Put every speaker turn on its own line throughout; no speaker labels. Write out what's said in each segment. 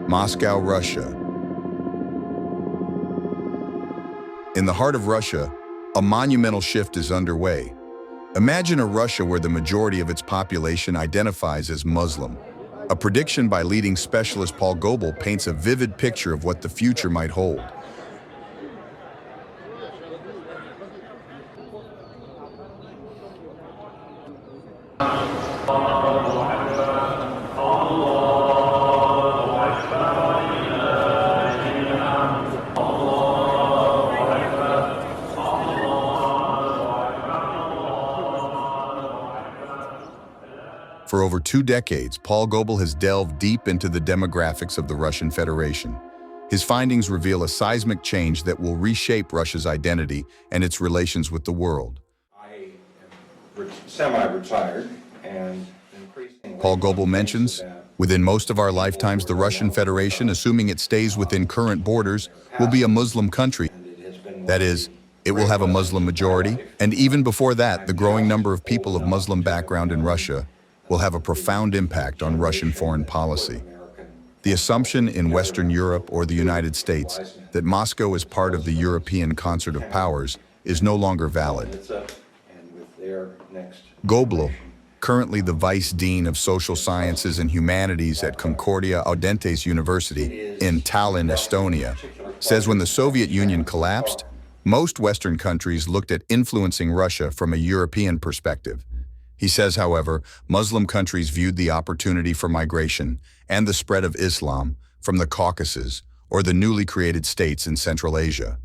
Moscow, Russia. In the heart of Russia, a monumental shift is underway. Imagine a Russia where the majority of its population identifies as Muslim. A prediction by leading specialist Paul Goebel paints a vivid picture of what the future might hold. For over 2 decades, Paul Goebel has delved deep into the demographics of the Russian Federation. His findings reveal a seismic change that will reshape Russia's identity and its relations with the world.
I am semi-retired and increasingly...
Paul Goebel mentions, within most of our lifetimes, the Russian Federation, assuming it stays within current borders, will be a Muslim country. That is, it will have a Muslim majority, and even before that, the growing number of people of Muslim background in Russia will have a profound impact on Russian foreign policy. The assumption in Western Europe or the United States that Moscow is part of the European concert of powers is no longer valid. Goebel, currently the Vice Dean of Social Sciences and Humanities at Concordia Audentes University in Tallinn, Estonia, says when the Soviet Union collapsed, most Western countries looked at influencing Russia from a European perspective. He says, however, Muslim countries viewed the opportunity for migration and the spread of Islam from the Caucasus or the newly created states in Central Asia.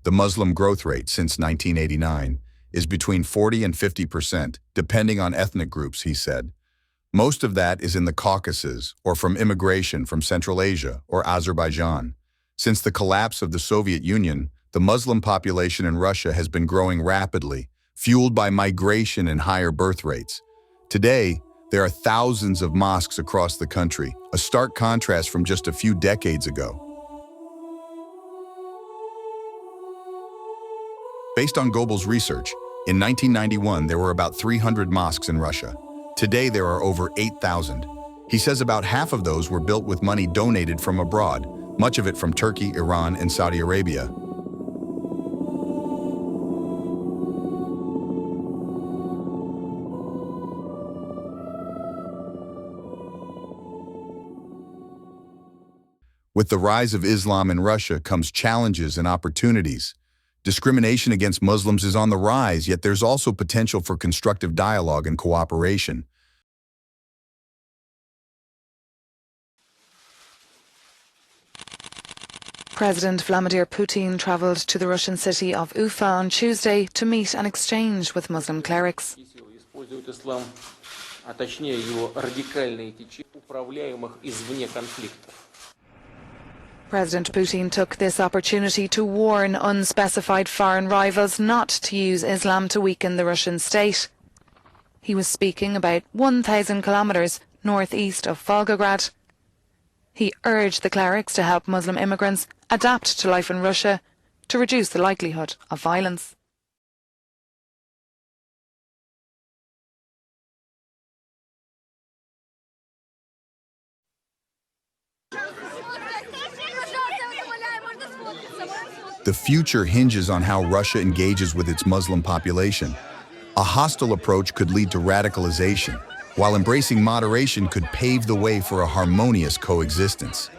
The Muslim growth rate since 1989 is between 40 and 50%, depending on ethnic groups, he said. Most of that is in the Caucasus or from immigration from Central Asia or Azerbaijan. Since the collapse of the Soviet Union, the Muslim population in Russia has been growing rapidly, fueled by migration and higher birth rates. Today, there are thousands of mosques across the country, a stark contrast from just a few decades ago. Based on Goebel's research, in 1991 there were about 300 mosques in Russia. Today there are over 8,000. He says about half of those were built with money donated from abroad, much of it from Turkey, Iran, and Saudi Arabia. With the rise of Islam in Russia comes challenges and opportunities. Discrimination against Muslims is on the rise, yet there's also potential for constructive dialogue and cooperation.
President Vladimir Putin travelled to the Russian city of Ufa on Tuesday to meet and exchange with Muslim clerics. President Putin took this opportunity to warn unspecified foreign rivals not to use Islam to weaken the Russian state. He was speaking about 1,000 kilometres northeast of Volgograd. He urged the clerics to help Muslim immigrants adapt to life in Russia to reduce the likelihood of violence.
The future hinges on how Russia engages with its Muslim population. A hostile approach could lead to radicalization, while embracing moderation could pave the way for a harmonious coexistence.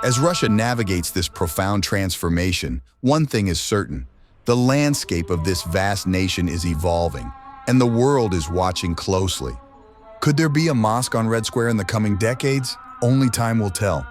As Russia navigates this profound transformation, one thing is certain: the landscape of this vast nation is evolving, and the world is watching closely. Could there be a mosque on Red Square in the coming decades? Only time will tell.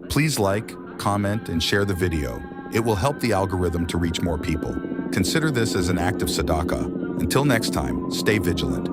Please like, comment, and share the video. It will help the algorithm to reach more people. Consider this as an act of tzedakah. Until next time, stay vigilant.